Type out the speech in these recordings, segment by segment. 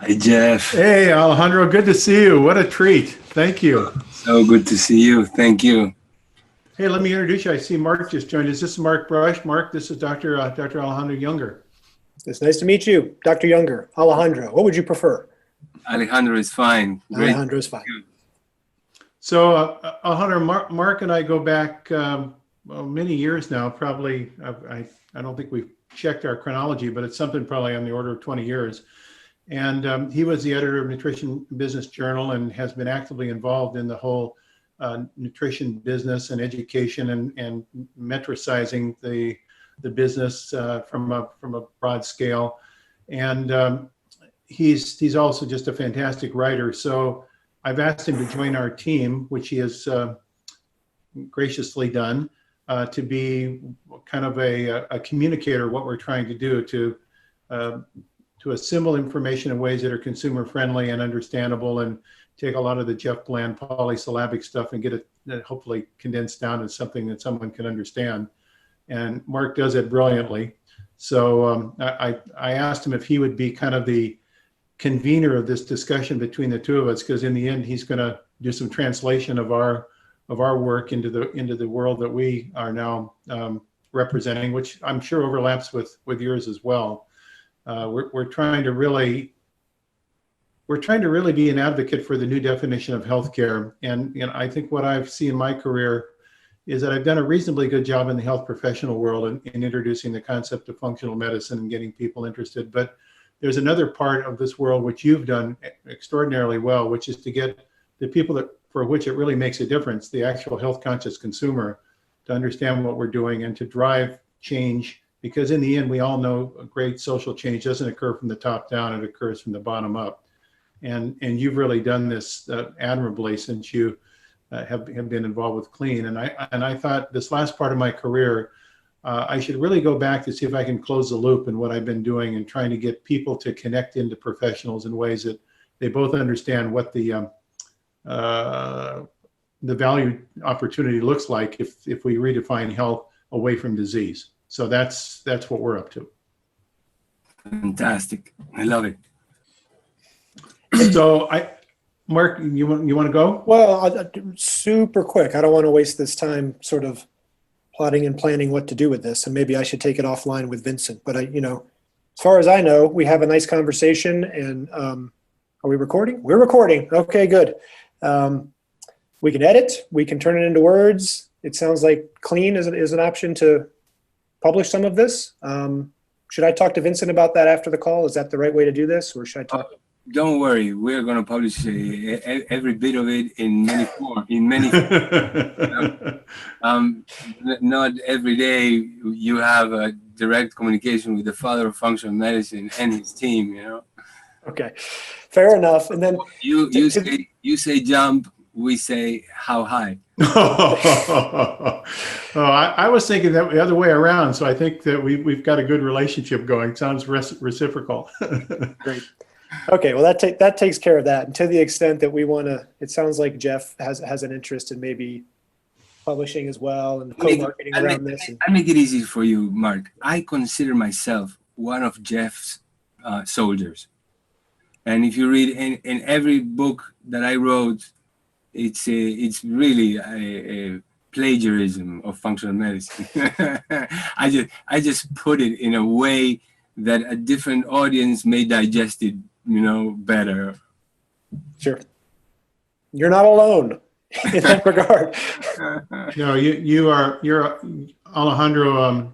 Hi, Jeff. Hey, Alejandro, good to see you. What a treat. Thank you. So good to see you. Thank you. Hey, let me introduce you. I see Mark just joined. Is this Mark Brush? Mark, this is Dr. Alejandro Junger. It's nice to meet you, Dr. Junger. Alejandro, what would you prefer? Alejandro is fine. Great. Alejandro is fine. So, Alejandro, Mark and I go back many years now. Probably, I don't think we've checked our chronology, but it's something probably on the order of 20 years. And he was the editor of Nutrition Business Journal and has been actively involved in the whole nutrition business and education and metricizing the business from a broad scale. And he's also just a fantastic writer. So I've asked him to join our team, which he has graciously done, to be kind of a communicator of what we're trying to do to assemble information in ways that are consumer friendly and understandable, and take a lot of the Jeff Bland polysyllabic stuff and get it hopefully condensed down to something that someone can understand. And Mark does it brilliantly. So I asked him if he would be kind of the convener of this discussion between the two of us, because in the end he's going to do some translation of our work into the world that we are now representing, which I'm sure overlaps with yours as well. We're trying to really be an advocate for the new definition of healthcare, and I think what I've seen in my career is that I've done a reasonably good job in the health professional world in introducing the concept of functional medicine and getting people interested. But there's another part of this world which you've done extraordinarily well, which is to get the people for which it really makes a difference, the actual health conscious consumer, to understand what we're doing and to drive change. Because in the end, we all know a great social change doesn't occur from the top down, it occurs from the bottom up. And you've really done this admirably since you have been involved with Clean. And I thought this last part of my career, I should really go back to see if I can close the loop in what I've been doing and trying to get people to connect into professionals in ways that they both understand what the value opportunity looks like if we redefine health away from disease. So that's what we're up to. Fantastic. I love it. So Mark, you want to go? Well, super quick. I don't want to waste this time sort of plotting and planning what to do with this, and maybe I should take it offline with Vincent. But as far as I know, we have a nice conversation. And are we recording? We're recording. Okay, good. We can edit. We can turn it into words. It sounds like Clean is an option to publish some of this. Should I talk to Vincent about that after the call? Is that the right way to do this, or should I talk? Don't worry, we're going to publish every bit of it in many forms. Not every day you have a direct communication with the father of functional medicine and his team. Okay, fair enough. And then you say jump, we say how high. I was thinking that the other way around. So I think that we've got a good relationship going. Sounds reciprocal. Great. Okay, well that takes care of that. And to the extent that we want to, it sounds like Jeff has an interest in maybe publishing as well and co-marketing around this. I make it easy for you, Mark. I consider myself one of Jeff's soldiers. And if you read in every book that I wrote, it's really a plagiarism of functional medicine. I just put it in a way that a different audience may digest it, better. Sure. You're not alone in that regard. No, you're Alejandro.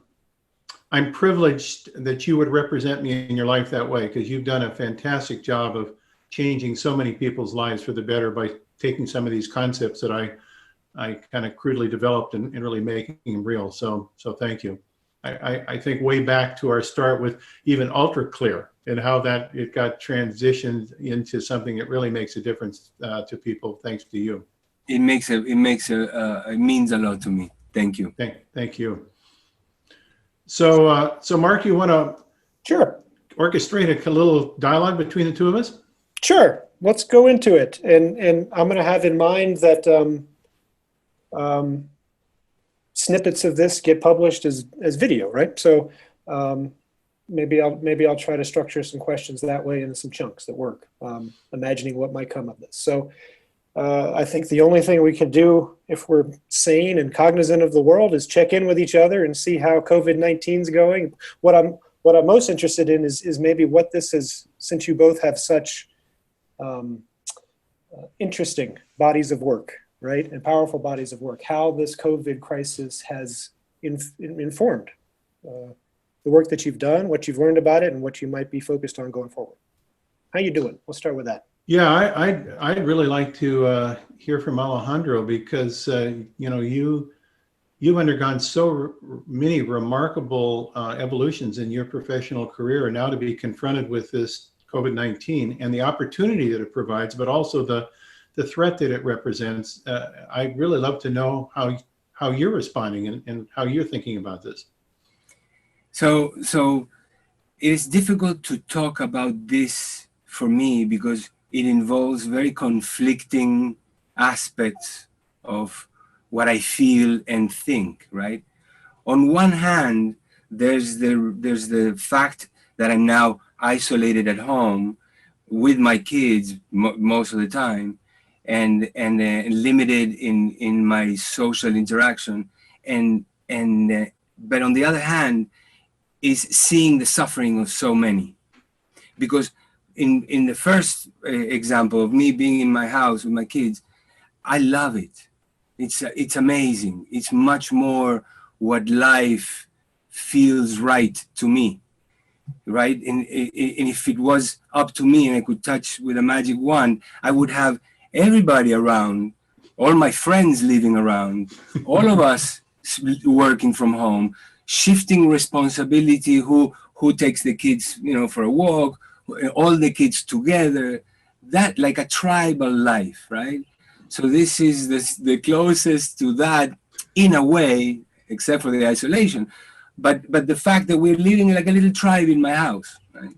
I'm privileged that you would represent me in your life that way, because you've done a fantastic job of changing so many people's lives for the better by taking some of these concepts that I kind of crudely developed and really making them real. So thank you. I think way back to our start with even Ultra Clear and how that it got transitioned into something that really makes a difference to people, thanks to you. It means a lot to me. Thank you. Thank you. So Mark, you want to Sure. orchestrate a little dialogue between the two of us? Sure. Let's go into it. And I'm going to have in mind that snippets of this get published as video, right? So maybe I'll try to structure some questions that way into some chunks that work, imagining what might come of this. So I think the only thing we can do if we're sane and cognizant of the world is check in with each other and see how COVID-19 is going. What I'm most interested in is maybe what this is, since you both have such interesting bodies of work, right, and powerful bodies of work, how this COVID crisis has informed the work that you've done, what you've learned about it, and what you might be focused on going forward. How you doing? We'll start with that. Yeah, I'd really like to hear from Alejandro, because you've undergone so many remarkable evolutions in your professional career, and now to be confronted with this COVID-19 and the opportunity that it provides, but also the threat that it represents. I'd really love to know how you're responding and how you're thinking about this. So it is difficult to talk about this for me because it involves very conflicting aspects of what I feel and think, right? On one hand, there's the fact that I'm now isolated at home with my kids most of the time, and limited in my social interaction, but on the other hand, is seeing the suffering of so many, because in the first example of me being in my house with my kids, I love it. It's amazing. It's much more what life feels right to me, right? And if it was up to me and I could touch with a magic wand, I would have everybody around, all my friends living around, all of us working from home, shifting responsibility, who takes the kids, for a walk, all the kids together, that like a tribal life, right? So this is the closest to that in a way, except for the isolation, but the fact that we're living like a little tribe in my house, right?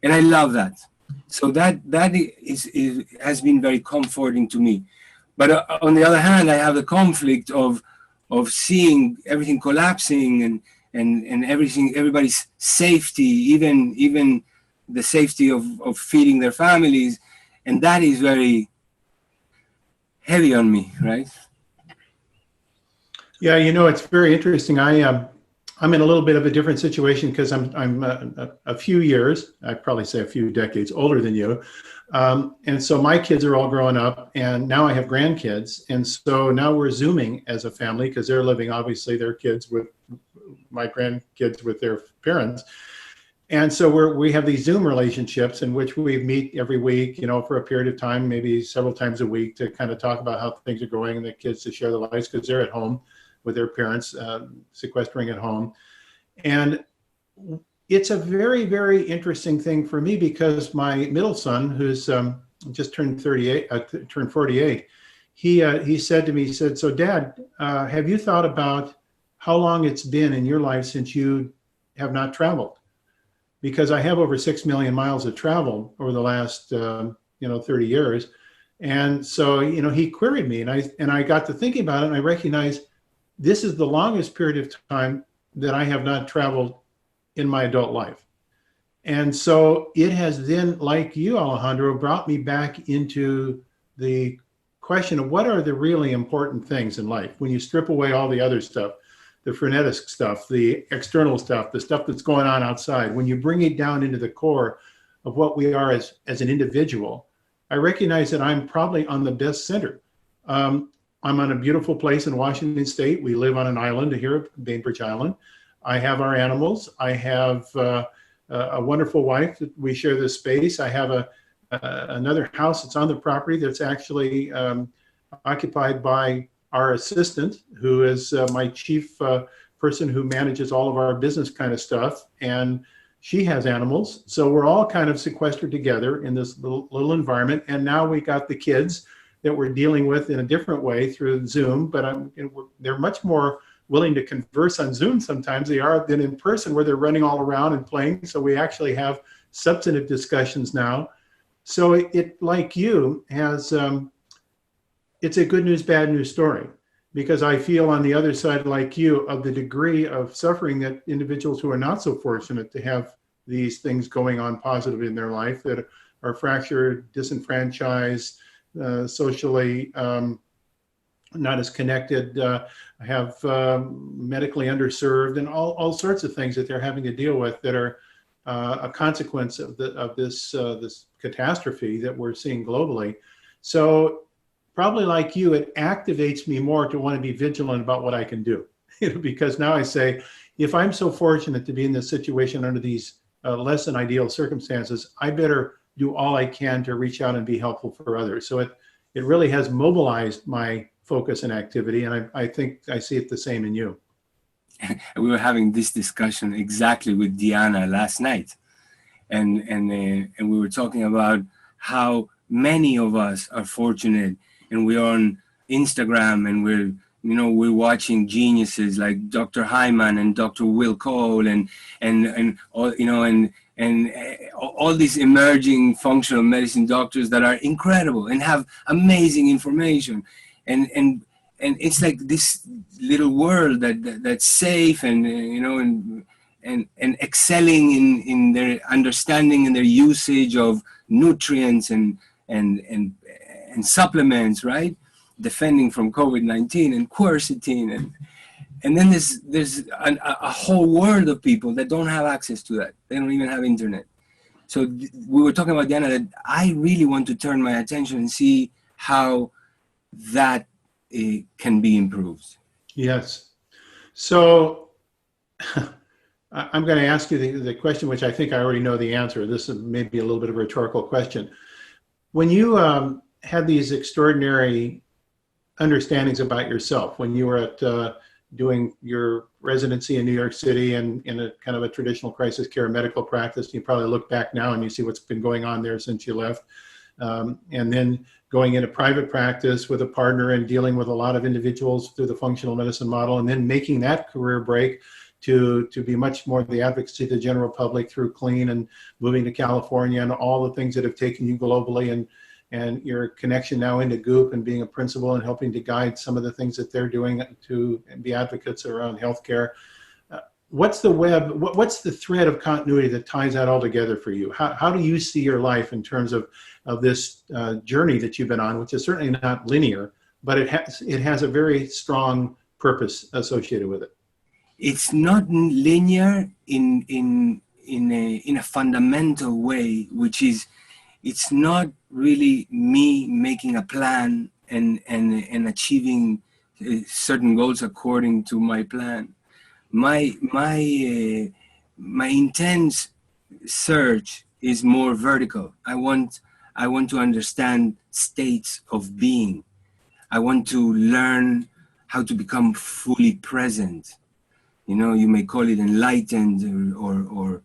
And I love that. So that has been very comforting to me. But on the other hand, I have the conflict of seeing everything collapsing and everybody's safety, even the safety of feeding their families, and that is very heavy on me, right? Yeah, it's very interesting. I'm in a little bit of a different situation because I'm a few years, I'd probably say a few decades older than you. And so my kids are all growing up, and now I have grandkids. And so now we're Zooming as a family because they're living, obviously, their kids with my grandkids with their parents. And so we have these Zoom relationships in which we meet every week, for a period of time, maybe several times a week, to kind of talk about how things are going and the kids to share their lives because they're at home with their parents, sequestering at home. And it's a very, very interesting thing for me because my middle son, who's just turned 48, he said to me, so Dad, have you thought about how long it's been in your life since you have not traveled? Because I have over 6 million miles of travel over the last 30 years. And so, he queried me, and I got to thinking about it, and I recognized this is the longest period of time that I have not traveled in my adult life. And so it has then, like you, Alejandro, brought me back into the question of what are the really important things in life when you strip away all the other stuff, the frenetic stuff, the external stuff, the stuff that's going on outside. When you bring it down into the core of what we are as an individual, I recognize that I'm probably on the best center. I'm on a beautiful place in Washington State. We live on an island here, Bainbridge Island. I have our animals. I have a wonderful wife. We share this space. I have another house that's on the property that's actually occupied by our assistant, who is my chief person who manages all of our business kind of stuff. And she has animals. So we're all kind of sequestered together in this little environment. And now we got the kids that we're dealing with in a different way through Zoom, but they're much more willing to converse on Zoom sometimes than in person, where they're running all around and playing. So we actually have substantive discussions now. So it like you, has it's a good news, bad news story, because I feel on the other side, like you, of the degree of suffering that individuals who are not so fortunate to have these things going on positive in their life, that are fractured, disenfranchised, socially not as connected, have medically underserved, and all sorts of things that they're having to deal with that are a consequence of this catastrophe that we're seeing globally. So probably like you, it activates me more to want to be vigilant about what I can do. Because now I say, if I'm so fortunate to be in this situation under these less than ideal circumstances, I better do all I can to reach out and be helpful for others. So it really has mobilized my focus and activity, and I think I see it the same in you. We were having this discussion exactly with Diana last night, and we were talking about how many of us are fortunate, and we're on Instagram, and we're watching geniuses like Dr. Hyman and Dr. Will Cole and all, and all these emerging functional medicine doctors that are incredible and have amazing information, and it's like this little world that's safe and excelling in their understanding and their usage of nutrients and supplements, right? Defending from COVID-19 and quercetin, and then there's a whole world of people that don't have access to that. They don't even have internet. So we were talking about, Diana, that I really want to turn my attention and see how that can be improved. Yes. So I'm going to ask you the question, which I think I already know the answer. This is maybe a little bit of a rhetorical question. When you had these extraordinary understandings about yourself, when you were at doing your residency in New York City and in a kind of a traditional crisis care medical practice, you probably look back now and you see what's been going on there since you left. And then going into private practice with a partner and dealing with a lot of individuals through the functional medicine model, and then making that career break to be much more the advocacy of the general public through Clean, and moving to California and all the things that have taken you globally, and your connection now into Goop and being a principal and helping to guide some of the things that they're doing to be advocates around healthcare. What's the thread of continuity that ties that all together for you? How do you see your life in terms of this journey that you've been on, which is certainly not linear, but it has a very strong purpose associated with it? It's not linear in a fundamental way, which is, it's not really me making a plan and achieving certain goals according to my plan. My intense search is more vertical. I want to understand states of being. I want to learn how to become fully present. You may call it enlightened or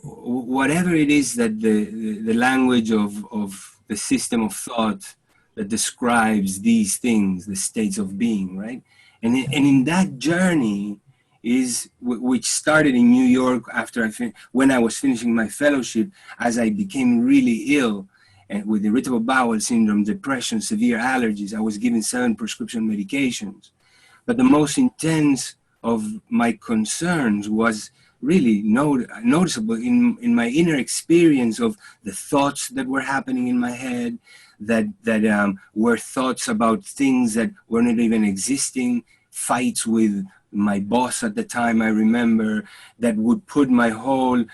whatever it is that the language of the system of thought that describes these things, the states of being, right? And in that journey is, which started in New York after when I was finishing my fellowship, as I became really ill and with irritable bowel syndrome, depression, severe allergies. I was given 7 prescription medications. But the most intense of my concerns was really noticeable in my inner experience of the thoughts that were happening in my head, that were thoughts about things that were not even existing, fights with my boss at the time, I remember, that would put my whole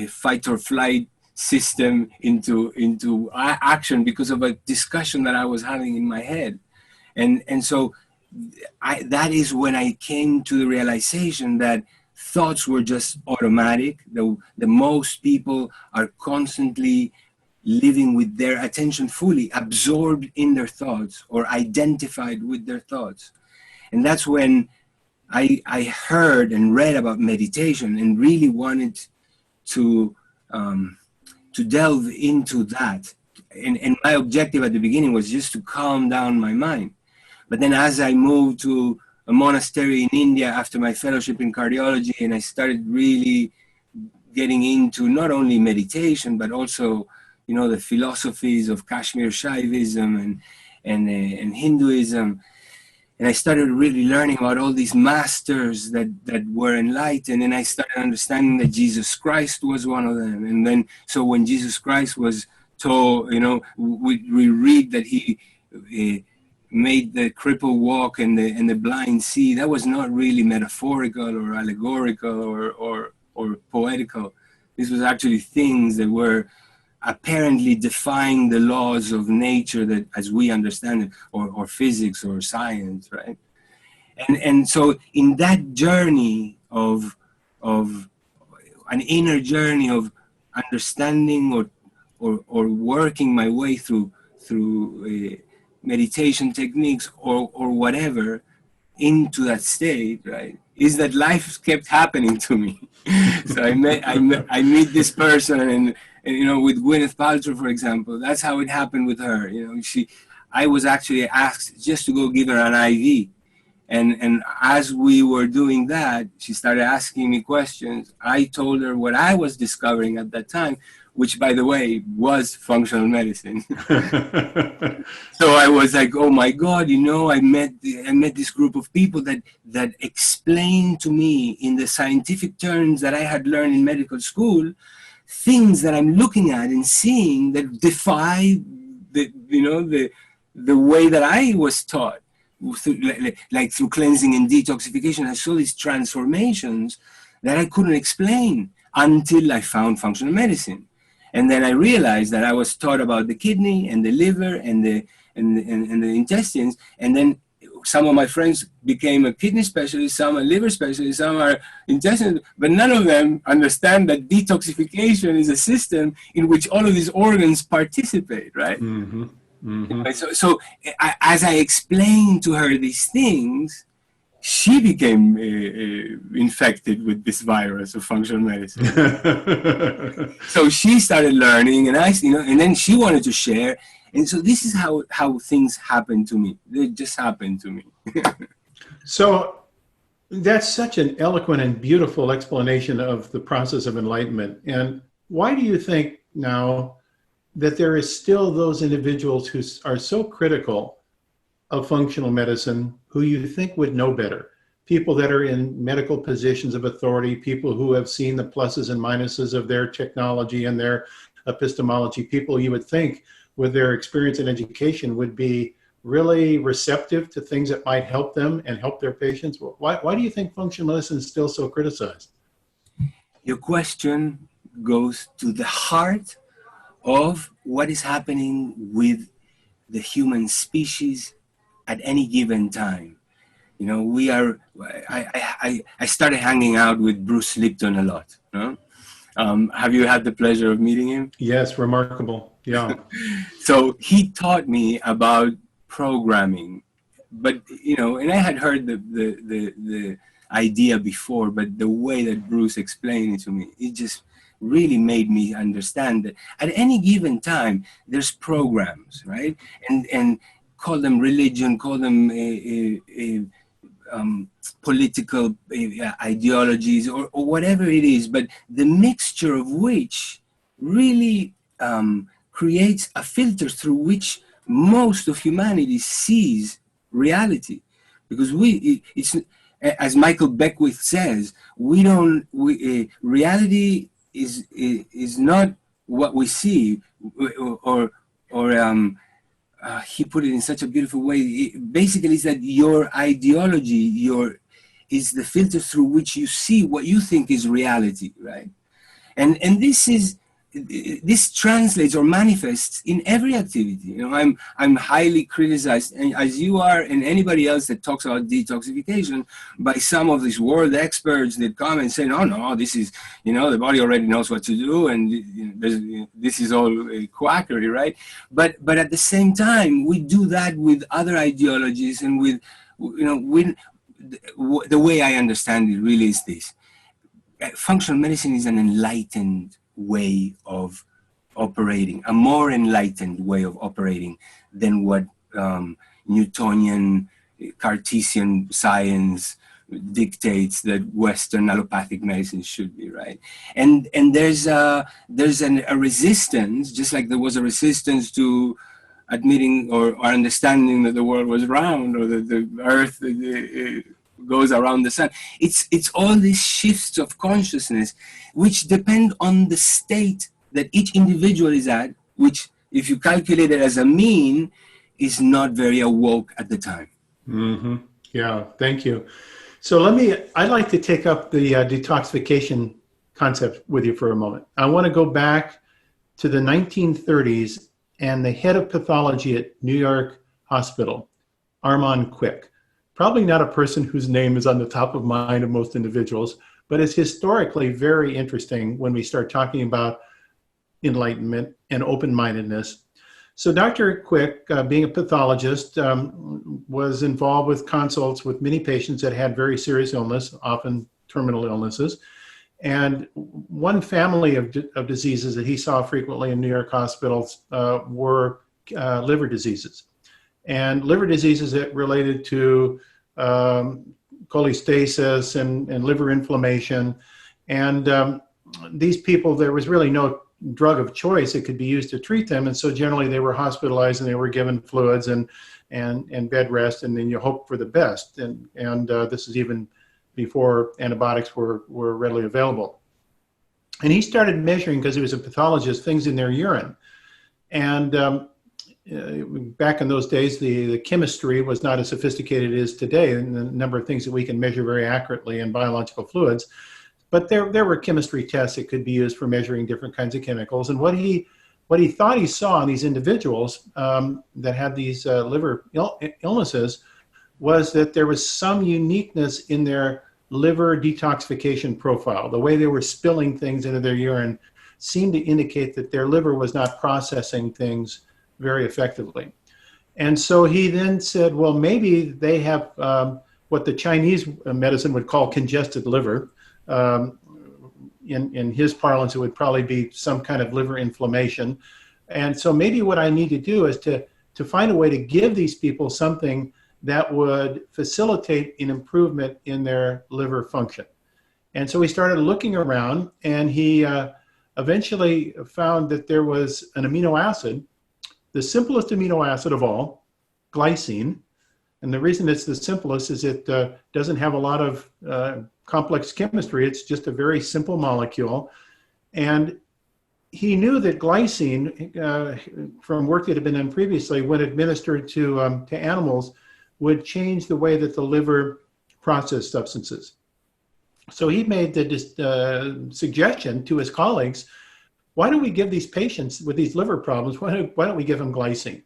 fight or flight system into action because of a discussion that I was having in my head. And so that is when I came to the realization that thoughts were just automatic. The most people are constantly living with their attention fully absorbed in their thoughts or identified with their thoughts. And that's when I heard and read about meditation and really wanted to delve into that. And my objective at the beginning was just to calm down my mind. But then as I moved to a monastery in India after my fellowship in cardiology, and I started really getting into not only meditation, but also, the philosophies of Kashmir Shaivism and Hinduism, and I started really learning about all these masters that were enlightened, and I started understanding that Jesus Christ was one of them. And then, so when Jesus Christ was told, we read that he made the cripple walk and the blind see. That was not really metaphorical or allegorical or poetical. This was actually things that were apparently defying the laws of nature that as we understand it, or physics or science, right? And so in that journey of an inner journey of understanding or working my way through meditation techniques or whatever into that state, right, is that life kept happening to me. So I meet this person, and with Gwyneth Paltrow, for example, that's how it happened with her. I was actually asked just to go give her an IV, and as we were doing that, she started asking me questions. I told her what I was discovering at that time, which, by the way, was functional medicine. So I was like, oh my God, I met this group of people that explained to me in the scientific terms that I had learned in medical school, things that I'm looking at and seeing that defy the way that I was taught, like through cleansing and detoxification. I saw these transformations that I couldn't explain until I found functional medicine. And then I realized that I was taught about the kidney and the liver and the intestines. And then some of my friends became a kidney specialist, some are liver specialists, some are intestinal, but none of them understand that detoxification is a system in which all of these organs participate, right? Mm-hmm. Mm-hmm. So as I explained to her these things, she became infected with this virus of functional medicine. So she started learning, and and then she wanted to share. And so this is how things happen to me. They just happen to me. So that's such an eloquent and beautiful explanation of the process of enlightenment. And why do you think now that there is still those individuals who are so critical of functional medicine who you think would know better? People that are in medical positions of authority, people who have seen the pluses and minuses of their technology and their epistemology, people you would think with their experience and education would be really receptive to things that might help them and help their patients. Why do you think functional medicine is still so criticized? Your question goes to the heart of what is happening with the human species at any given time. I started hanging out with Bruce Lipton a lot. Have you had the pleasure of meeting him? Yes, remarkable. Yeah. So he taught me about programming, but and I had heard the idea before, but the way that Bruce explained it to me, it just really made me understand that at any given time there's programs, right? And call them religion, call them political ideologies or whatever it is, but the mixture of which really creates a filter through which most of humanity sees reality. Because it's as Michael Beckwith says, reality is not what we see, or he put it in such a beautiful way. Basically, it's that your ideology is the filter through which you see what you think is reality, right? And this translates or manifests in every activity. I'm highly criticized, and as you are, and anybody else that talks about detoxification, by some of these world experts that come and say, no, this is, the body already knows what to do, and this is all quackery, right? But at the same time, we do that with other ideologies, and with, the way I understand it really is this. Functional medicine is an enlightened way of operating, a more enlightened way of operating than what Newtonian Cartesian science dictates that Western allopathic medicine should be, right? And there's a resistance, just like there was a resistance to admitting or understanding that the world was round, or that the earth goes around the sun. It's all these shifts of consciousness which depend on the state that each individual is at, which, if you calculate it as a mean, is not very awoke at the time. Mm-hmm. Yeah, thank you. So I'd like to take up the detoxification concept with you for a moment. I want to go back to the 1930s and the head of pathology at New York Hospital, Armand Quick. Probably not a person whose name is on the top of mind of most individuals, but it's historically very interesting when we start talking about enlightenment and open-mindedness. So Dr. Quick, being a pathologist, was involved with consults with many patients that had very serious illness, often terminal illnesses. And one family of diseases that he saw frequently in New York hospitals were liver diseases. And liver diseases that related to cholestasis and liver inflammation. And these people, there was really no drug of choice that could be used to treat them. And so generally they were hospitalized and they were given fluids and bed rest, and then you hope for the best. And this is even before antibiotics were readily available. And he started measuring, because he was a pathologist, things in their urine. And back in those days, the chemistry was not as sophisticated as it is today, and the number of things that we can measure very accurately in biological fluids. But there were chemistry tests that could be used for measuring different kinds of chemicals. And what he thought he saw in these individuals that had these liver illnesses was that there was some uniqueness in their liver detoxification profile. The way they were spilling things into their urine seemed to indicate that their liver was not processing things very effectively. And so he then said, well, maybe they have what the Chinese medicine would call congested liver. In his parlance, it would probably be some kind of liver inflammation. And so maybe what I need to do is to find a way to give these people something that would facilitate an improvement in their liver function. And so he started looking around, and he eventually found that there was an amino acid, the simplest amino acid of all, glycine. And the reason it's the simplest is it doesn't have a lot of complex chemistry. It's just a very simple molecule. And he knew that glycine, from work that had been done previously, when administered to animals, would change the way that the liver processed substances. So he made the suggestion to his colleagues, why don't we give these patients with these liver problems, why don't we give them glycine?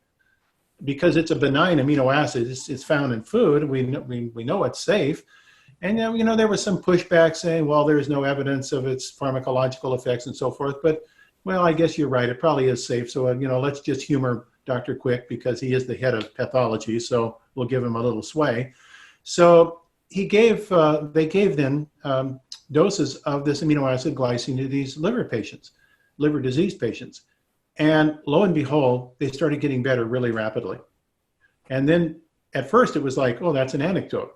Because it's a benign amino acid, it's found in food, we know it's safe. And there was some pushback saying, well, there's no evidence of its pharmacological effects and so forth, but well, I guess you're right, it probably is safe. So, let's just humor Dr. Quick because he is the head of pathology, so we'll give him a little sway. So they gave then doses of this amino acid glycine to these liver disease patients. And lo and behold, they started getting better really rapidly. And then at first it was like, oh, that's an anecdote.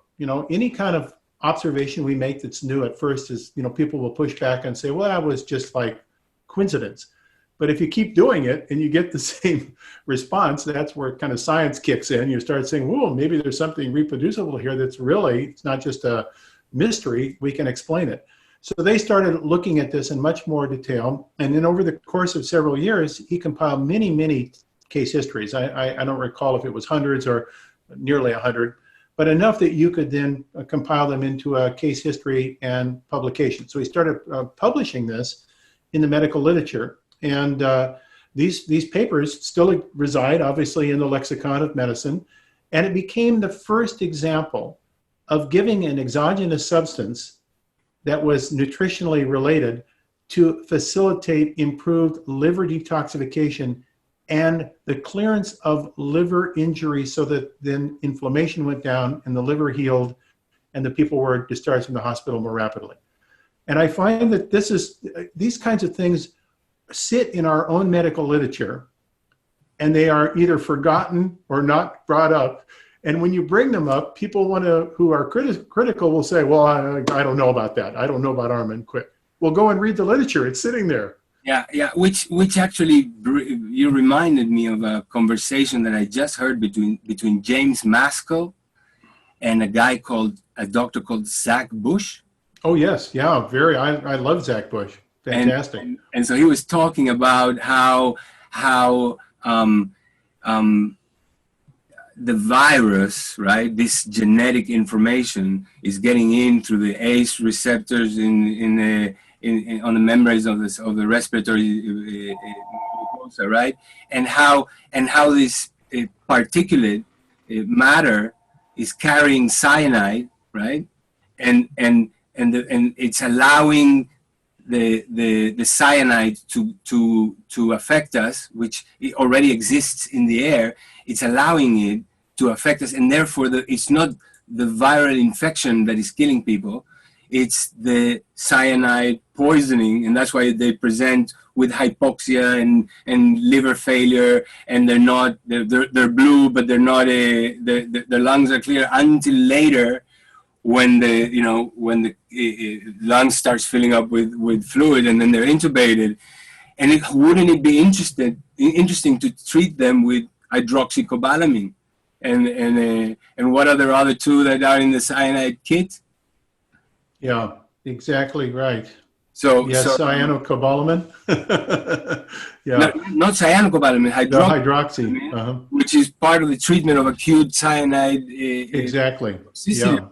Any kind of observation we make that's new at first is, people will push back and say, well, that was just like coincidence. But if you keep doing it and you get the same response, that's where kind of science kicks in. You start saying, whoa, maybe there's something reproducible here that's really, it's not just a mystery, we can explain it. So they started looking at this in much more detail. And then over the course of several years, he compiled many, many case histories. I don't recall if it was hundreds or nearly 100, but enough that you could then compile them into a case history and publication. So he started publishing this in the medical literature. And these papers still reside, obviously, in the lexicon of medicine. And it became the first example of giving an exogenous substance that was nutritionally related to facilitate improved liver detoxification and the clearance of liver injury so that then inflammation went down and the liver healed and the people were discharged from the hospital more rapidly. And I find that these kinds of things sit in our own medical literature and they are either forgotten or not brought up. And when you bring them up, people who are critical will say, well, I don't know about that. I don't know about Armand Quick. Well, go and read the literature. It's sitting there. Yeah. Which actually you reminded me of a conversation that I just heard between James Maskell and a doctor called Zach Bush. Oh yes, yeah, very. I love Zach Bush. Fantastic. And so he was talking about how the virus, right? This genetic information is getting in through the ACE receptors on the membranes of the respiratory mucosa, right? And how this particulate matter is carrying cyanide, right? And it's allowing the cyanide to affect us, which it already exists in the air. It's allowing it to affect us, and therefore it's not the viral infection that is killing people. It's the cyanide poisoning, and that's why they present with hypoxia and liver failure, and they're blue, but they're not their lungs are clear until later, when the lungs starts filling up with fluid, and then they're intubated. And wouldn't it be interesting to treat them with hydroxycobalamin and what are the other two that are in the cyanide kit? Yeah, exactly right. So cyanocobalamin. Yeah, not cyanocobalamin, hydroxy, which is part of the treatment of acute cyanide. Exactly. Toxicity. Yeah.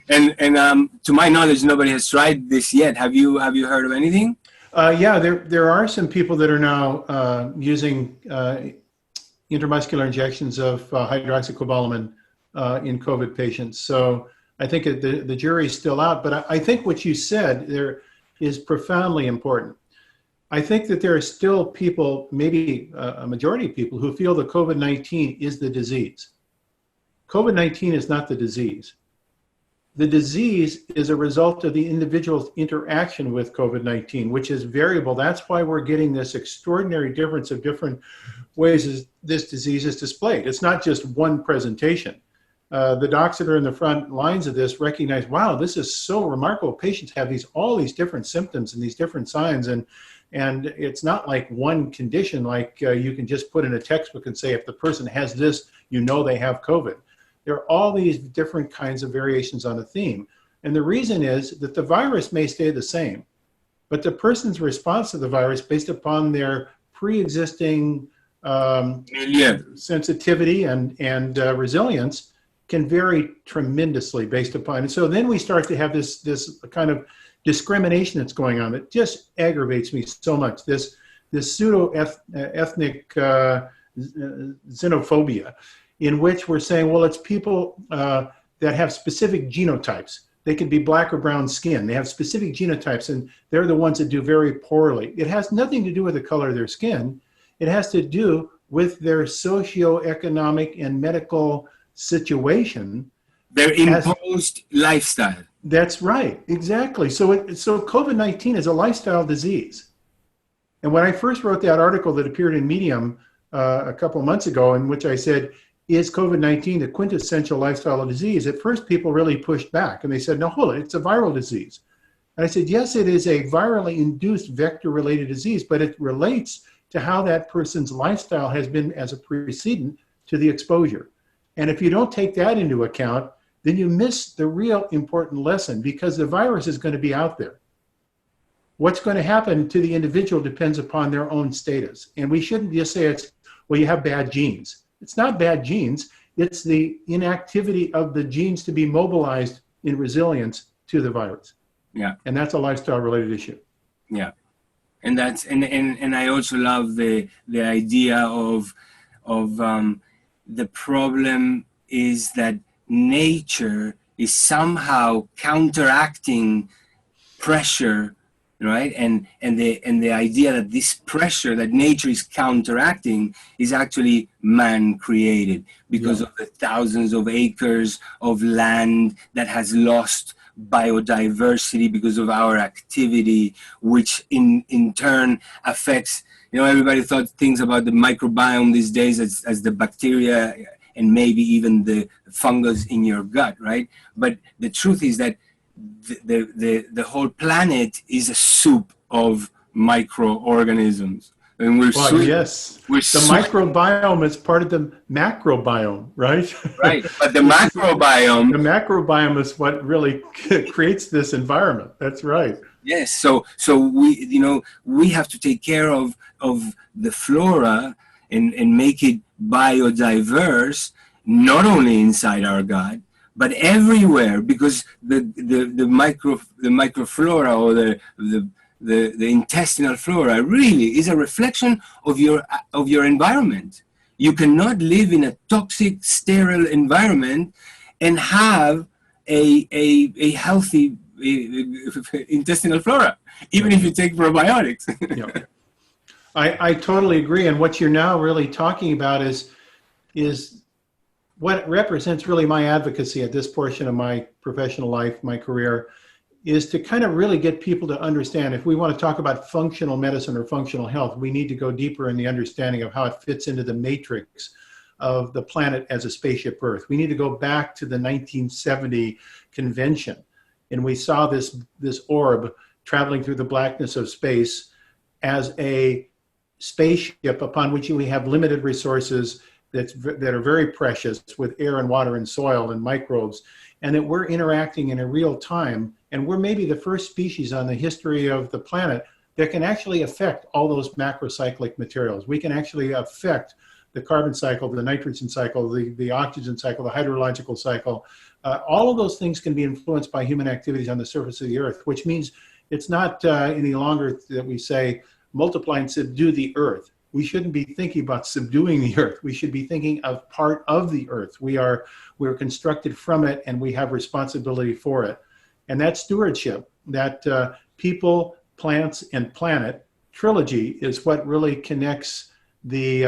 And to my knowledge, nobody has tried this yet. Have you heard of anything? Yeah, there are some people that are now using intramuscular injections of hydroxycobalamin in COVID patients. So I think the jury is still out, but I think what you said there is profoundly important. I think that there are still people, maybe a majority of people, who feel that COVID-19 is the disease. COVID-19 is not the disease. The disease is a result of the individual's interaction with COVID-19, which is variable. That's why we're getting this extraordinary difference of different ways this disease is displayed. It's not just one presentation. The docs that are in the front lines of this recognize, wow, this is so remarkable. Patients have all these different symptoms and these different signs, and it's not like one condition like you can just put in a textbook and say, if the person has this, you know they have COVID. There are all these different kinds of variations on a theme. And the reason is that the virus may stay the same, but the person's response to the virus based upon their pre-existing sensitivity and resilience can vary tremendously based upon. And so then we start to have this kind of discrimination that's going on that just aggravates me so much. This pseudo-ethnic xenophobia, in which we're saying, well, it's people that have specific genotypes. They can be black or brown skin. They have specific genotypes, and they're the ones that do very poorly. It has nothing to do with the color of their skin. It has to do with their socioeconomic and medical situation. Their imposed lifestyle. That's right, exactly. So COVID-19 is a lifestyle disease. And when I first wrote that article that appeared in Medium a couple of months ago, in which I said, is COVID-19 the quintessential lifestyle disease? At first, people really pushed back, and they said, no, hold it, it's a viral disease. And I said, yes, it is a virally induced vector-related disease, but it relates to how that person's lifestyle has been as a precedent to the exposure. And if you don't take that into account, then you miss the real important lesson, because the virus is going to be out there. What's going to happen to the individual depends upon their own status. And we shouldn't just say well, you have bad genes. It's not bad genes. It's the inactivity of the genes to be mobilized in resilience to the virus. Yeah. And that's a lifestyle-related issue. Yeah. And that's and I also love the idea of the problem is that nature is somehow counteracting pressure, right? And the idea that this pressure that nature is counteracting is actually man created because of the thousands of acres of land that has lost biodiversity because of our activity, which in turn affects, everybody thought things about the microbiome these days as the bacteria and maybe even the fungus in your gut, right? But the truth is that the whole planet is a soup of microorganisms. And Well, yes, the microbiome is part of the macrobiome, right? Right, but the The macrobiome, macrobiome is what really creates this environment. That's right. yes. So we have to take care of the flora and make it biodiverse, not only inside our gut, but everywhere, because the microflora or the intestinal flora really is a reflection of your environment. You cannot live in a toxic, sterile environment and have a healthy intestinal flora, even if you take probiotics. Yeah. I totally agree. And what you're now really talking about is what represents really my advocacy at this portion of my professional life, my career, is to kind of really get people to understand, if we want to talk about functional medicine or functional health, we need to go deeper in the understanding of how it fits into the matrix of the planet as a spaceship Earth. We need to go back to the 1970 convention. And we saw this orb traveling through the blackness of space as a spaceship upon which we have limited resources that are very precious, with air and water and soil and microbes, and that we're interacting in a real time. And we're maybe the first species on the history of the planet that can actually affect all those macrocyclic materials. We can actually affect the carbon cycle, the nitrogen cycle, the oxygen cycle, the hydrological cycle. All of those things can be influenced by human activities on the surface of the Earth, which means it's not any longer that we say multiply and subdue the Earth. We shouldn't be thinking about subduing the Earth. We should be thinking of part of the Earth. We're constructed from it, and we have responsibility for it. And that stewardship, that people, plants, and planet trilogy is what really connects the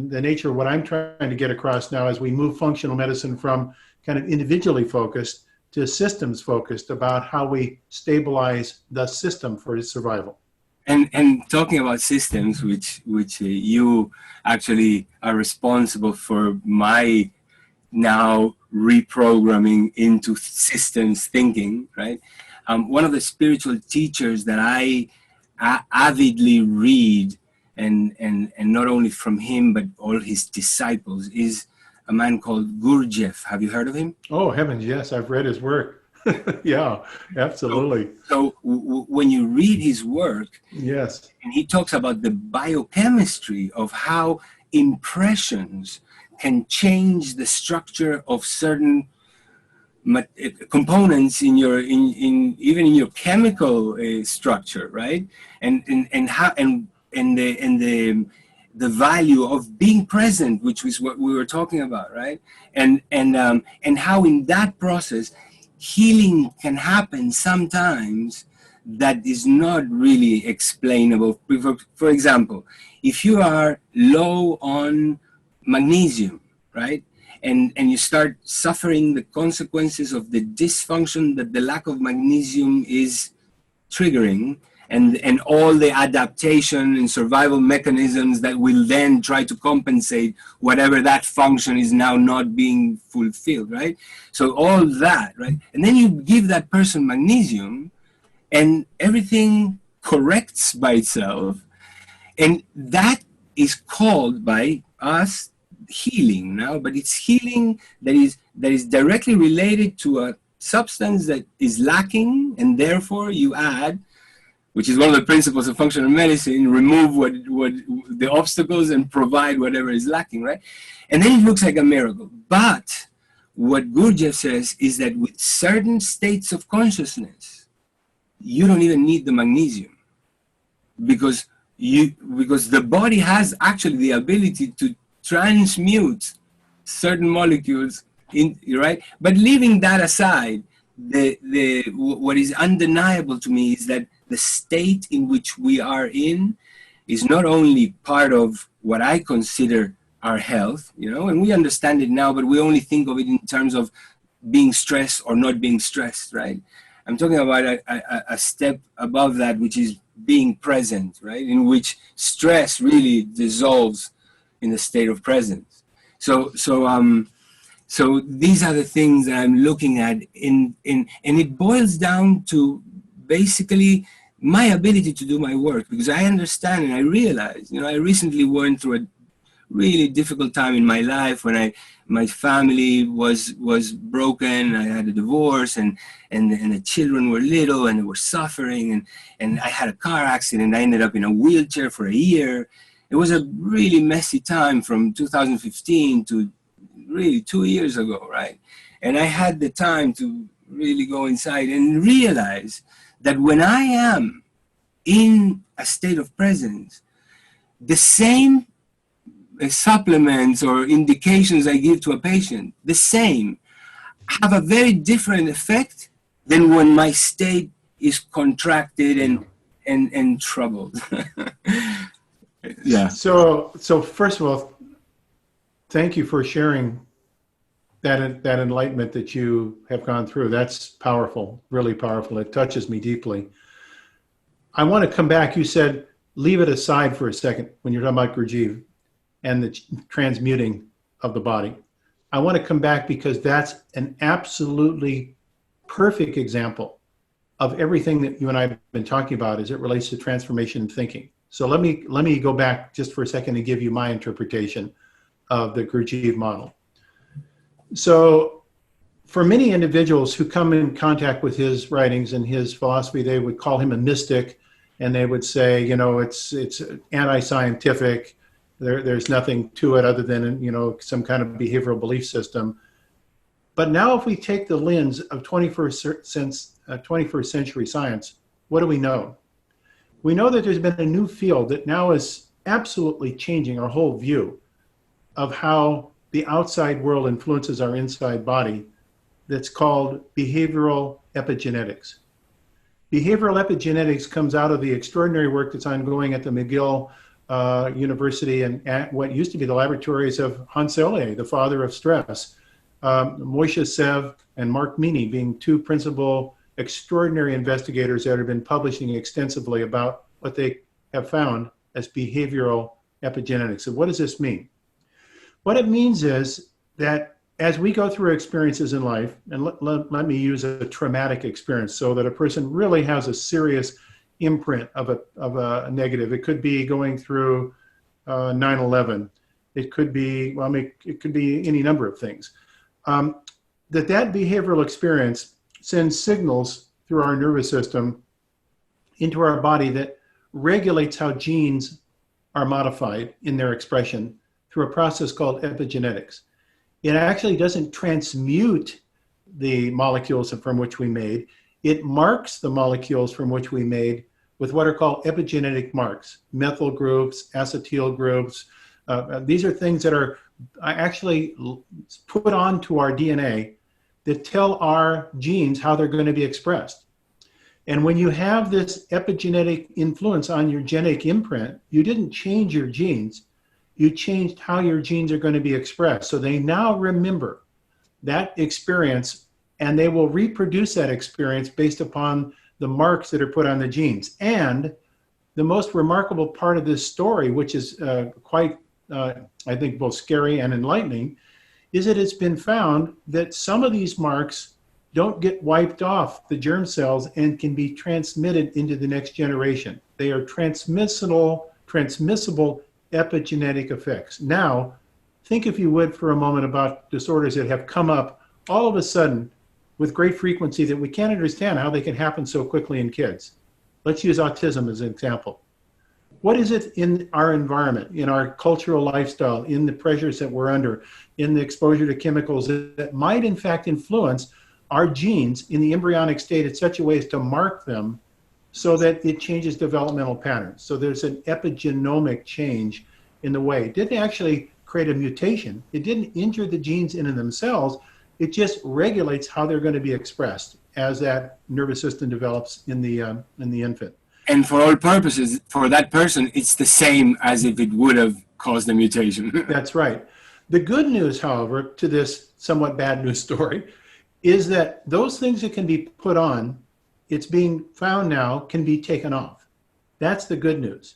nature of what I'm trying to get across now as we move functional medicine from kind of individually focused to systems focused about how we stabilize the system for its survival. And talking about systems, which you actually are responsible for my now reprogramming into systems thinking, right? One of the spiritual teachers that I avidly read, and not only from him, but all his disciples, is a man called Gurdjieff. Have you heard of him? Oh, heavens, yes, I've read his work. Yeah, absolutely. So when you read his work, yes, and he talks about the biochemistry of how impressions can change the structure of certain components in your even in your chemical structure, right? And the value of being present, which was what we were talking about, right? And how in that process healing can happen sometimes that is not really explainable. For example, if you are low on magnesium, right, and you start suffering the consequences of the dysfunction that the lack of magnesium is triggering, and all the adaptation and survival mechanisms that will then try to compensate whatever that function is now not being fulfilled, right? So all that, right? And then you give that person magnesium and everything corrects by itself. And that is called by us healing now, but it's healing that is directly related to a substance that is lacking, and therefore you add, which is one of the principles of functional medicine, remove what the obstacles and provide whatever is lacking, right? And then it looks like a miracle. But what Gurdjieff says is that with certain states of consciousness, you don't even need the magnesium, because the body has actually the ability to transmute certain molecules in, right? But leaving that aside, what is undeniable to me is that the state in which we are in is not only part of what I consider our health, and we understand it now, but we only think of it in terms of being stressed or not being stressed, right? I'm talking about a step above that, which is being present, right? In which stress really dissolves in the state of presence. So these are the things that I'm looking at and it boils down to basically my ability to do my work, because I understand and I realize, I recently went through a really difficult time in my life when my family was broken. I had a divorce, and the children were little and they were suffering, and I had a car accident. I ended up in a wheelchair for a year. It was a really messy time from 2015 to really 2 years ago, right? And I had the time to really go inside and realize that when I am in a state of presence, the same supplements or indications I give to a patient, the same, have a very different effect than when my state is contracted and troubled. Yeah. So first of all, thank you for sharing that enlightenment that you have gone through. That's powerful, really powerful. It touches me deeply. I want to come back. You said, leave it aside for a second when you're talking about Gurdjieff and the transmuting of the body. I want to come back because that's an absolutely perfect example of everything that you and I have been talking about as it relates to transformation thinking. So let me go back just for a second and give you my interpretation of the Gurdjieff model. So for many individuals who come in contact with his writings and his philosophy, they would call him a mystic, and they would say, it's anti-scientific. There's nothing to it other than, some kind of behavioral belief system. But now if we take the lens of 21st century science, what do we know? We know that there's been a new field that now is absolutely changing our whole view of how the outside world influences our inside body, that's called behavioral epigenetics. Behavioral epigenetics comes out of the extraordinary work that's ongoing at the McGill University and at what used to be the laboratories of Hans Selye, the father of stress. Moshe Sev and Mark Meany being two principal extraordinary investigators that have been publishing extensively about what they have found as behavioral epigenetics. So what does this mean? What it means is that as we go through experiences in life, and let me use a traumatic experience so that a person really has a serious imprint of a negative. It could be going through 9/11. It could be, it could be any number of things. That behavioral experience sends signals through our nervous system into our body that regulates how genes are modified in their expression through a process called epigenetics. It actually doesn't transmute the molecules from which we made. It marks the molecules from which we made with what are called epigenetic marks, methyl groups, acetyl groups. These are things that are actually put onto our DNA that tell our genes how they're going to be expressed. And when you have this epigenetic influence on your genetic imprint, you didn't change your genes, you changed how your genes are going to be expressed. So they now remember that experience, and they will reproduce that experience based upon the marks that are put on the genes. And the most remarkable part of this story, which is quite, I think, both scary and enlightening, is that it's been found that some of these marks don't get wiped off the germ cells and can be transmitted into the next generation. They are transmissible epigenetic effects. Now, think, if you would, for a moment about disorders that have come up all of a sudden with great frequency that we can't understand how they can happen so quickly in kids. Let's use autism as an example. What is it in our environment, in our cultural lifestyle, in the pressures that we're under, in the exposure to chemicals that might in fact influence our genes in the embryonic state in such a way as to mark them so that it changes developmental patterns? So there's an epigenomic change in the way. It didn't actually create a mutation. It didn't injure the genes in and themselves. It just regulates how they're going to be expressed as that nervous system develops in the infant. And for all purposes, for that person, it's the same as if it would have caused the mutation. That's right. The good news, however, to this somewhat bad news story, is that those things that can be put on, it's being found now, can be taken off. That's the good news.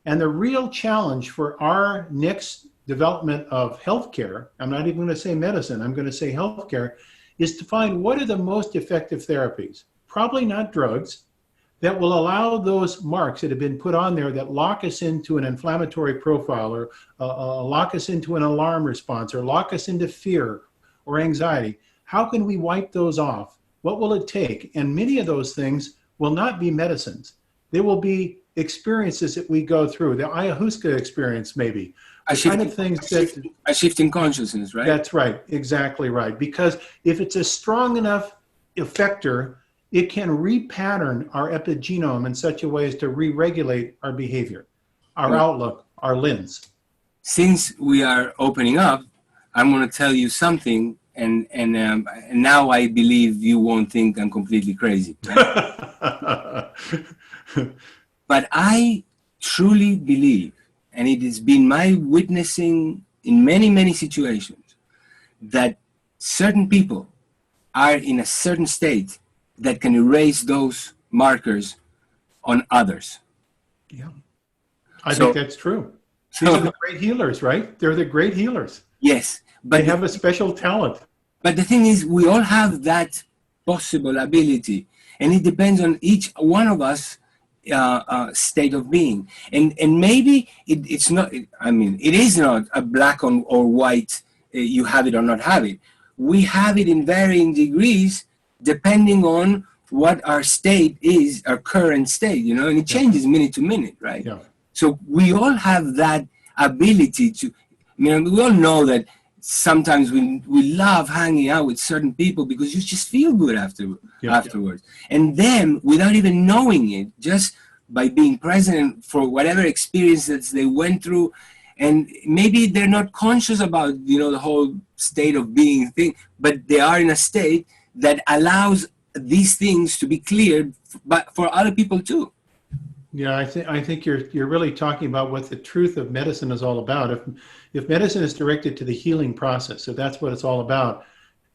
And the real challenge for our next development of healthcare, I'm not even going to say medicine, I'm going to say healthcare, is to find what are the most effective therapies. Probably not drugs. that will allow those marks that have been put on there that lock us into an inflammatory profile, or lock us into an alarm response, or lock us into fear or anxiety. How can we wipe those off? What will it take? And many of those things will not be medicines. They will be experiences that we go through, the ayahuasca experience maybe. The kind of things that... A shift in consciousness, right? That's right, exactly right. Because if it's a strong enough effector, it can repattern our epigenome in such a way as to re-regulate our behavior, our outlook, our lens. Since we are opening up, I'm going to tell you something, and now I believe you won't think I'm completely crazy. Right? But I truly believe, and it has been my witnessing in many, many situations, that certain people are in a certain state that can erase those markers on others. Yeah, I think that's true. These are the great healers, right? They're the great healers. Yes. But they have a special talent. But the thing is, we all have that possible ability, and it depends on each one of us state of being. And maybe it's not, I mean, it is not a black or white, you have it or not have it. We have it in varying degrees depending on what our state is, our current state, you know, and it changes minute to minute, right? Yeah. So we all have that ability to, I mean, we all know that sometimes we love hanging out with certain people because you just feel good afterwards. And then, without even knowing it, just by being present for whatever experiences they went through, and maybe they're not conscious about, you know, the whole state of being thing, but they are in a state that allows these things to be cleared, but for other people too. Yeah, I think you're really talking about what the truth of medicine is all about. If medicine is directed to the healing process, if that's what it's all about,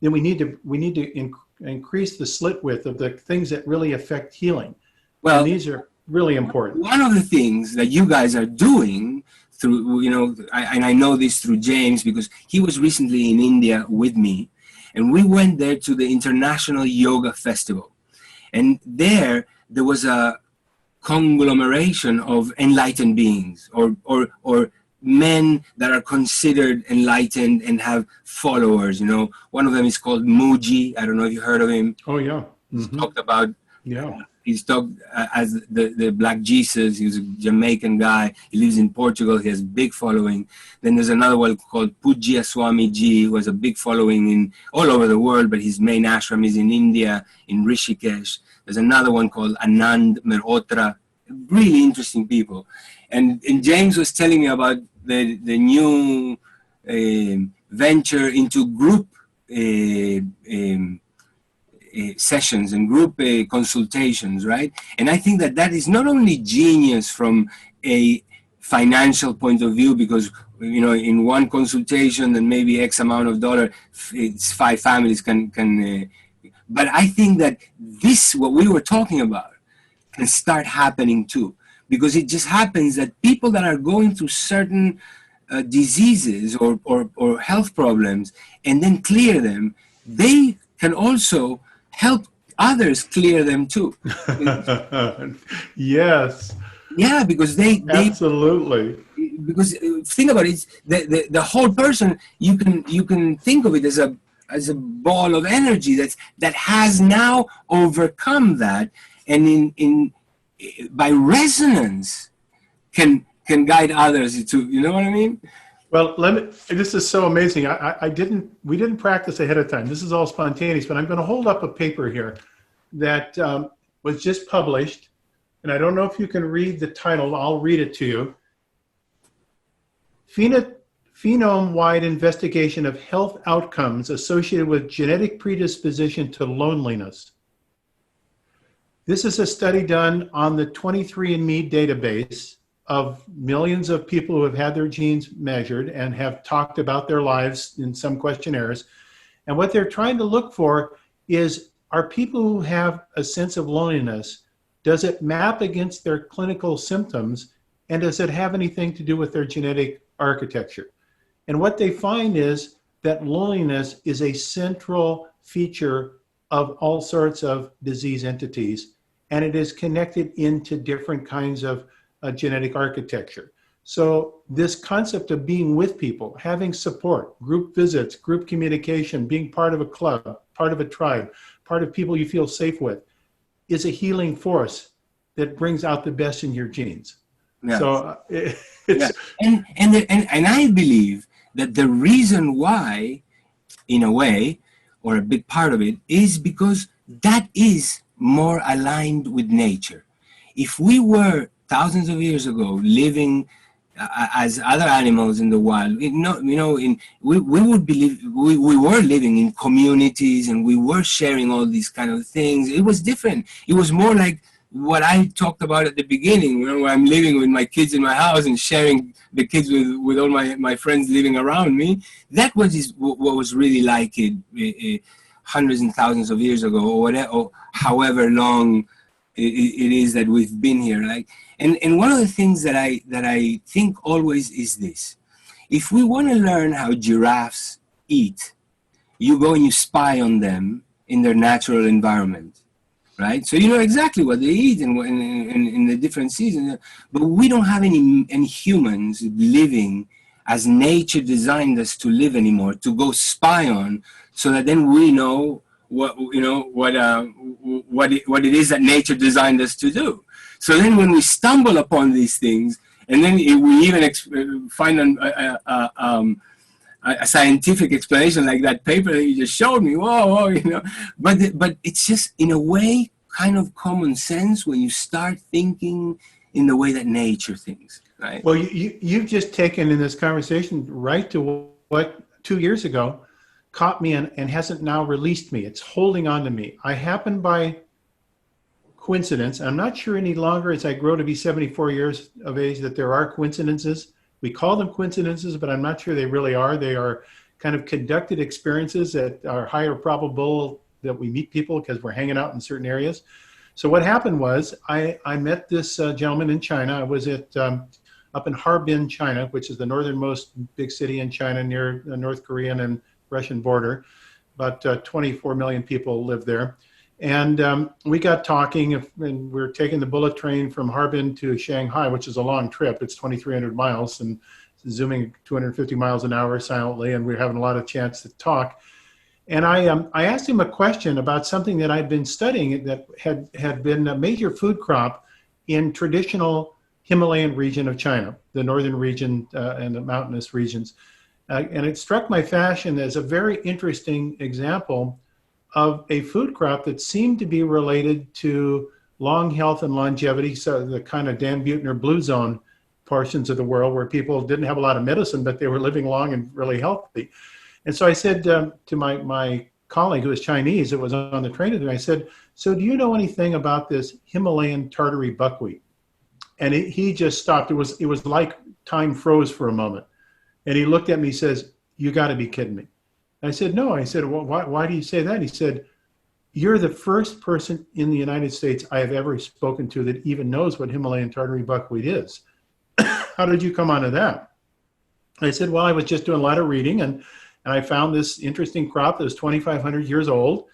then we need to increase the slit width of the things that really affect healing. Well, and these are really important. One of the things that you guys are doing through, you know, and I know this through James because he was recently in India with me, and we went there to the International Yoga Festival, and there was a conglomeration of enlightened beings or men that are considered enlightened and have followers. You know, one of them is called Muji. I don't know if you heard of him. Oh yeah. Mm-hmm. He's talked about, he's talked as the Black Jesus. He's a Jamaican guy. He lives in Portugal. He has a big following. Then there's another one called Pujya Swamiji, who has a big following in all over the world, but his main ashram is in India, in Rishikesh. There's another one called Anand Mehrotra. Really interesting people. And James was telling me about the new venture into group sessions and group consultations, right? And I think that is not only genius from a financial point of view, because, you know, in one consultation and maybe X amount of dollar, it's 5 families can but I think that this, what we were talking about, can start happening too. Because it just happens that people that are going through certain diseases or health problems and then clear them, they can also help others clear them too. Yes. Yeah, because they absolutely. Because think about it, the whole person, you can think of it as a ball of energy that has now overcome that, and by resonance can guide others to, you know what I mean? Well, this is so amazing. We didn't practice ahead of time. This is all spontaneous, but I'm going to hold up a paper here that was just published, and I don't know if you can read the title. I'll read it to you. Phenome-wide investigation of health outcomes associated with genetic predisposition to loneliness. This is a study done on the 23andMe database of millions of people who have had their genes measured and have talked about their lives in some questionnaires. And what they're trying to look for is, are people who have a sense of loneliness, does it map against their clinical symptoms, and does it have anything to do with their genetic architecture? And what they find is that loneliness is a central feature of all sorts of disease entities. and it is connected into different kinds of genetic architecture. So this concept of being with people, having support, group visits, group communication, being part of a club, part of a tribe, part of people you feel safe with, is a healing force that brings out the best in your genes. Yeah. So it's yeah. And I believe that the reason why, in a way, or a big part of it, is because that is more aligned with nature. If we were thousands of years ago living as other animals in the wild, we would believe we were living in communities and we were sharing all these kind of things. It was different. It was more like what I talked about at the beginning, where I'm living with my kids in my house and sharing the kids with all my friends living around me. That was what was really like it hundreds and thousands of years ago, or whatever, or however long it is that we've been here. And one of the things that I think always is this: if we want to learn how giraffes eat, you go and you spy on them in their natural environment, right? So you know exactly what they eat and in the different seasons. But we don't have any humans living as nature designed us to live anymore, to go spy on, so that then we know what it is that nature designed us to do. So then when we stumble upon these things, and then we even find a scientific explanation like that paper that you just showed me, whoa, but it's just in a way kind of common sense when you start thinking in the way that nature thinks, right? Well, you've just taken in this conversation right to what 2 years ago caught me and hasn't now released me. It's holding on to me. I happen by coincidence, I'm not sure any longer as I grow to be 74 years of age that there are coincidences. We call them coincidences, but I'm not sure they really are. They are kind of conducted experiences that are higher probable that we meet people because we're hanging out in certain areas. So what happened was I met this gentleman in China. I was up in Harbin, China, which is the northernmost big city in China near the North Korean and Russian border. About 24 million people live there. And we got talking, and we're taking the bullet train from Harbin to Shanghai, which is a long trip. It's 2,300 miles and zooming 250 miles an hour silently, and we're having a lot of chance to talk. And I asked him a question about something that I'd been studying that had been a major food crop in traditional Himalayan region of China, the northern region and the mountainous regions. And it struck my fashion as a very interesting example of a food crop that seemed to be related to long health and longevity, so the kind of Dan Buettner blue zone portions of the world where people didn't have a lot of medicine, but they were living long and really healthy. And so I said to my colleague who was Chinese, that was on the train with me, I said, so do you know anything about this Himalayan Tartary buckwheat? And he just stopped. It was like time froze for a moment. And he looked at me, he says, you got to be kidding me. I said, no. I said, well, why do you say that? He said, you're the first person in the United States I have ever spoken to that even knows what Himalayan Tartary buckwheat is. How did you come onto that? I said, well, I was just doing a lot of reading, and I found this interesting crop that was 2,500 years old,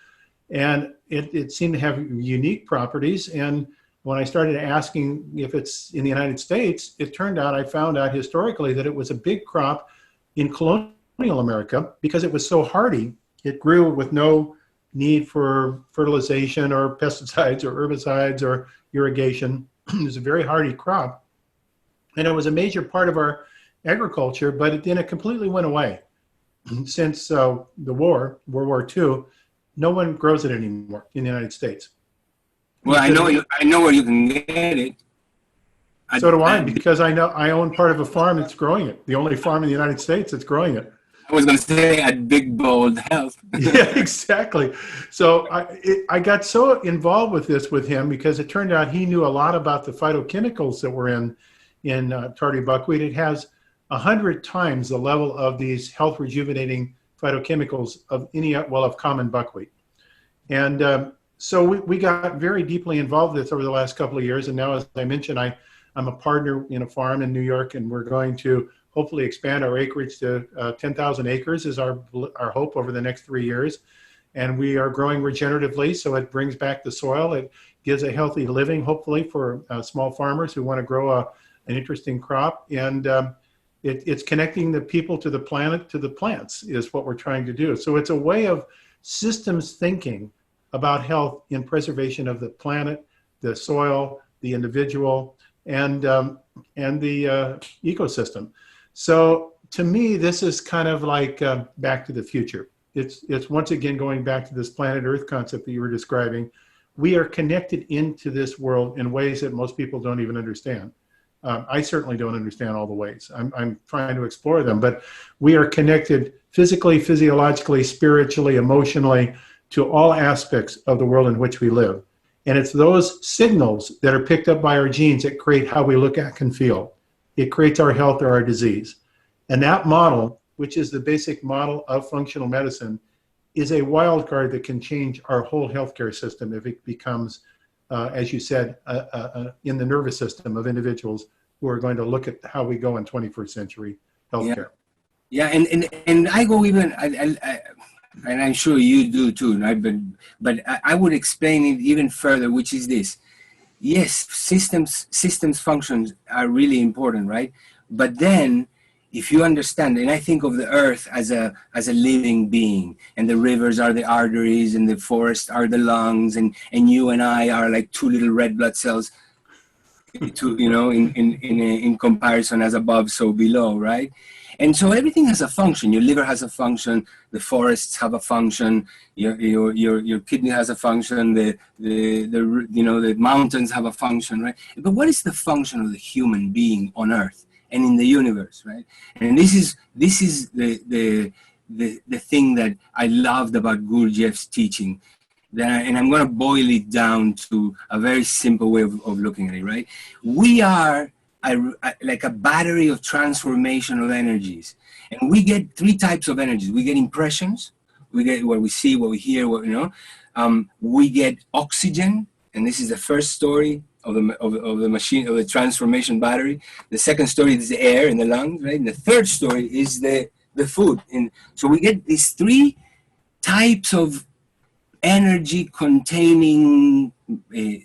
and it seemed to have unique properties. And when I started asking if it's in the United States, it turned out, I found out historically that it was a big crop in colonial America because it was so hardy. It grew with no need for fertilization or pesticides or herbicides or irrigation. It was a very hardy crop. And it was a major part of our agriculture, but then it completely went away. Since the war, World War II, no one grows it anymore in the United States. Well, I know where you can get it. So do I, because I know I own part of a farm that's growing it. The only farm in the United States that's growing it. I was going to say at Big Bold Health. Yeah, exactly. So I got so involved with this with him because it turned out he knew a lot about the phytochemicals that were in Tartary buckwheat. It has 100 times the level of these health rejuvenating phytochemicals of common buckwheat. And so we got very deeply involved with this over the last couple of years. And now, as I mentioned, I'm a partner in a farm in New York, and we're going to hopefully expand our acreage to 10,000 acres is our hope over the next 3 years. And we are growing regeneratively, so it brings back the soil. gives a healthy living, hopefully, for small farmers who want to grow an interesting crop. And it's connecting the people to the planet, to the plants, is what we're trying to do. So it's a way of systems thinking about health in preservation of the planet, the soil, the individual, and the ecosystem. So to me, this is kind of like Back to the Future. It's once again going back to this planet Earth concept that you were describing. We are connected into this world in ways that most people don't even understand. I certainly don't understand all the ways. I'm trying to explore them, but we are connected physically, physiologically, spiritually, emotionally to all aspects of the world in which we live. And it's those signals that are picked up by our genes that create how we look, act, and feel. It creates our health or our disease. And that model, which is the basic model of functional medicine, is a wild card that can change our whole healthcare system if it becomes, as you said, in the nervous system of individuals who are going to look at how we go in 21st century healthcare. Yeah, and I go even, and I'm sure you do too, right? But I would explain it even further, which is this. Yes, systems functions are really important, right? But then, if you understand, and I think of the earth as a living being, and the rivers are the arteries, and the forests are the lungs, and you and I are like two little red blood cells, in comparison, as above, so below, right? And so everything has a function. Your liver has a function. The forests have a function. Your kidney has a function. The mountains have a function, right? But what is the function of the human being on Earth and in the universe, right? And this is the thing that I loved about Gurdjieff's teaching. And I'm going to boil it down to a very simple way of looking at it, right? We are like a battery of transformation of energies. And we get three types of energies. We get impressions. We get what we see, what we hear, we get oxygen. And this is the first story of the machine, of the transformation battery. The second story is the air in the lungs, right? And the third story is the food. And so we get these three types of energy containing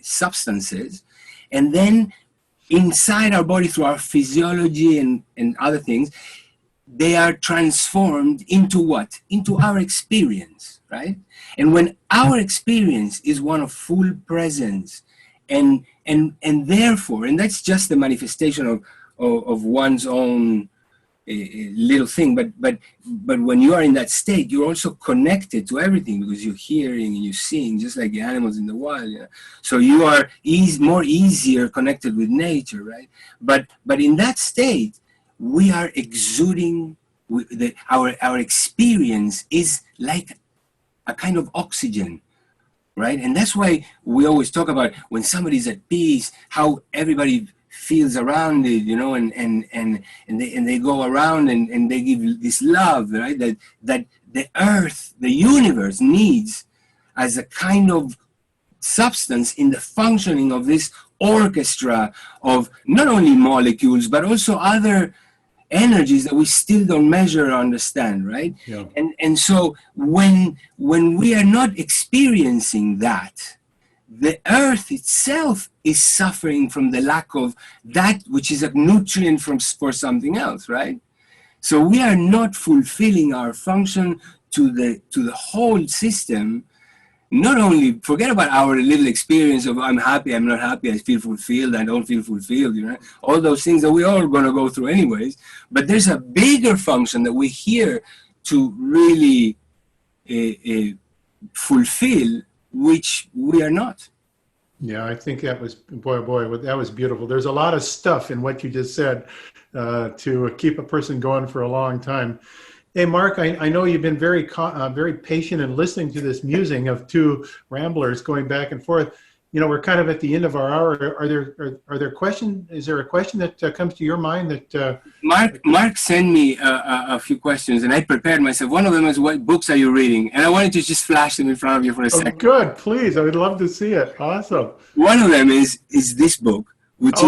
substances. And then inside our body, through our physiology and other things, they are transformed into what? Into our experience, right? And when our experience is one of full presence, and therefore, and that's just the manifestation of one's own little thing, but when you are in that state, you're also connected to everything, because you're hearing and you're seeing, just like the animals in the wild. So you are more easier connected with nature, right? But in that state, we are exuding. Our experience is like a kind of oxygen, right? And that's why we always talk about when somebody's at peace, how everybody feels around it, and they go around and they give this love, right? That the earth, the universe needs as a kind of substance in the functioning of this orchestra of not only molecules, but also other energies that we still don't measure or understand, right? Yeah. And so when we are not experiencing that, the earth itself is suffering from the lack of that which is a nutrient for something else, right? So we are not fulfilling our function to the whole system. Not only forget about our little experience of I'm happy, I'm not happy, I feel fulfilled, I don't feel fulfilled, all those things that we're all going to go through anyways. But there's a bigger function that we're here to really fulfill, which we are not. Yeah, I think that was, boy, that was beautiful. There's a lot of stuff in what you just said to keep a person going for a long time. Hey, Mark, I know you've been very patient in listening to this musing of two ramblers going back and forth. We're kind of at the end of our hour. Are there questions? Is there a question that comes to your mind that? Mark sent me a few questions, and I prepared myself. One of them is, what books are you reading? And I wanted to just flash them in front of you for a second. Good, please. I would love to see it. Awesome. One of them is this book, which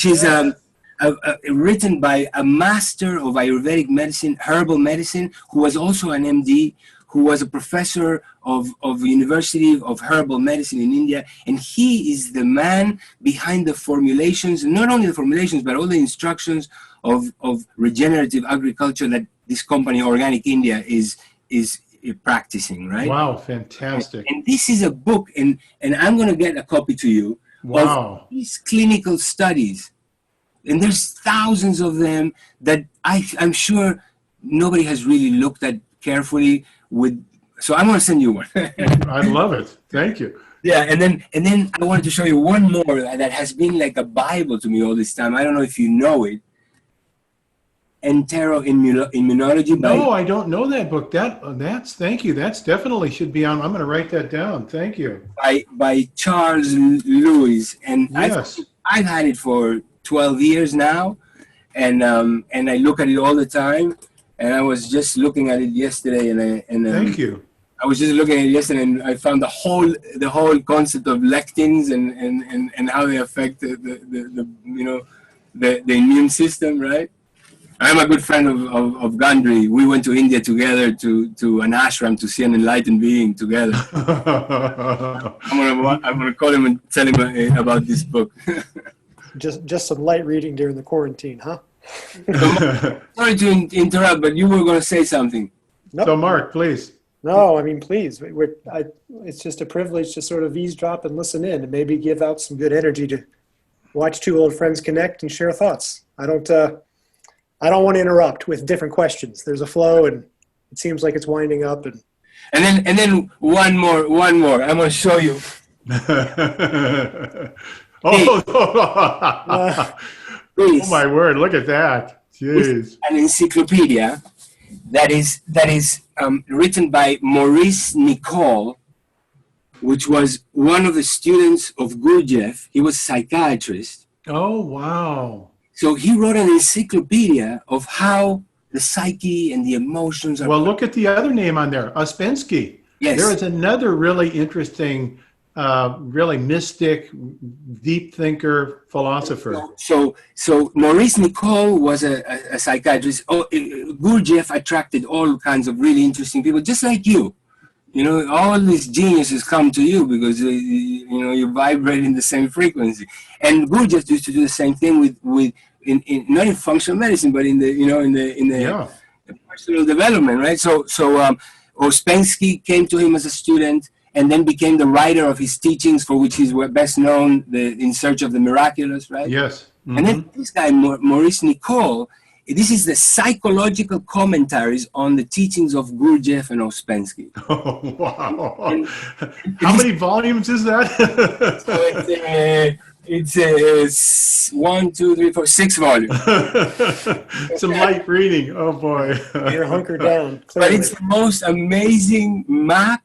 is written by a master of Ayurvedic medicine, herbal medicine, who was also an MD, who was a professor of University of Herbal Medicine in India, and he is the man behind the formulations, not only the formulations, but all the instructions of regenerative agriculture that this company, Organic India, is practicing, right? Wow, fantastic. And this is a book, and I'm going to get a copy to you of these clinical studies. And there's thousands of them that I'm sure nobody has really looked at carefully. So I'm going to send you one. I love it. Thank you. Yeah, and then I wanted to show you one more that has been like a Bible to me all this time. I don't know if you know it. Enteroimmunology. No, I don't know that book. That's thank you. That's definitely should be on. I'm going to write that down. Thank you. By Charles Lewis, and yes. I've had it for 12 years now, and I look at it all the time. And I was just looking at it yesterday, and thank you. I was just looking at it yesterday, and I found the whole concept of lectins and how they affect the immune system, right? I'm a good friend of Gandhi. We went to India together to an ashram to see an enlightened being together. I'm gonna call him and tell him about this book. just some light reading during the quarantine, huh? Sorry to interrupt, but you were going to say something. Nope. So, Mark, please. No, I mean, please. It's just a privilege to sort of eavesdrop and listen in, and maybe give out some good energy to watch two old friends connect and share thoughts. I don't want to interrupt with different questions. There's a flow, and it seems like it's winding up. And then one more. I'm going to show you. Oh my word! Look at that. Jeez. An encyclopedia that is written by Maurice Nicole, which was one of the students of Gurdjieff. He was a psychiatrist. Oh wow! So he wrote an encyclopedia of how the psyche and the emotions are. Well, look at the other name on there, Ouspensky. Yes. There is another really interesting, really mystic, deep thinker, philosopher. So Maurice Nicole was a psychiatrist. Gurdjieff attracted all kinds of really interesting people, just like you. You know, all these geniuses come to you because you vibrate in the same frequency. And Gurdjieff used to do the same thing with not in functional medicine, but in the personal development, right? So Ouspensky came to him as a student, and then became the writer of his teachings, for which he's best known, In Search of the Miraculous, right? Yes. Mm-hmm. And then this guy, Maurice Nicole, this is the psychological commentaries on the teachings of Gurdjieff and Ouspensky. Oh, wow. How many volumes is that? So it's 1, 2, 3, 4, 6 volumes. Some light reading. Oh, boy. You're hunkered down. But it's the most amazing map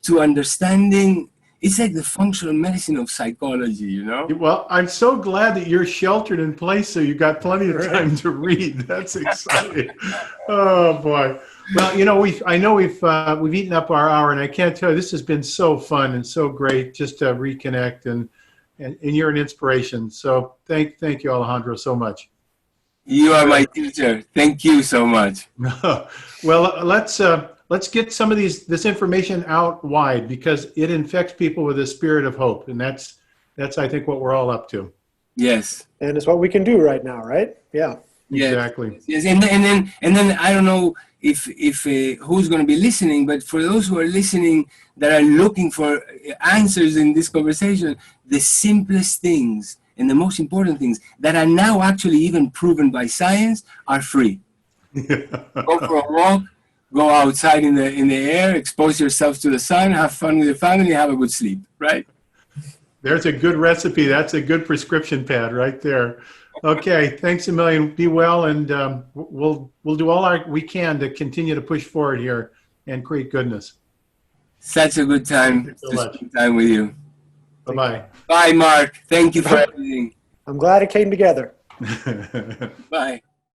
to understanding. It's like the functional medicine of psychology, you know? Well, I'm so glad that you're sheltered in place, so you got plenty of time to read. That's exciting. Oh boy. Well, I know we've eaten up our hour, and I can't tell you, this has been so fun and so great just to reconnect, and you're an inspiration. So thank you, Alejandro, so much. You are my teacher. Thank you so much. Well, let's get some of this information out wide, because it infects people with a spirit of hope, and that's I think what we're all up to. Yes. And it's what we can do right now, right? Yeah. Exactly. Yes. And then I don't know if who's going to be listening, but for those who are listening that are looking for answers in this conversation, the simplest things and the most important things that are now actually even proven by science are free. Go for a walk. Go outside in the air, expose yourself to the sun, have fun with your family, have a good sleep, right? There's a good recipe. That's a good prescription pad right there. Okay, thanks a million. Be well, and we'll do all we can to continue to push forward here and create goodness. Such a good time to spend time with you. Bye-bye. Bye, Mark. Thank you for everything. I'm glad it came together. Bye.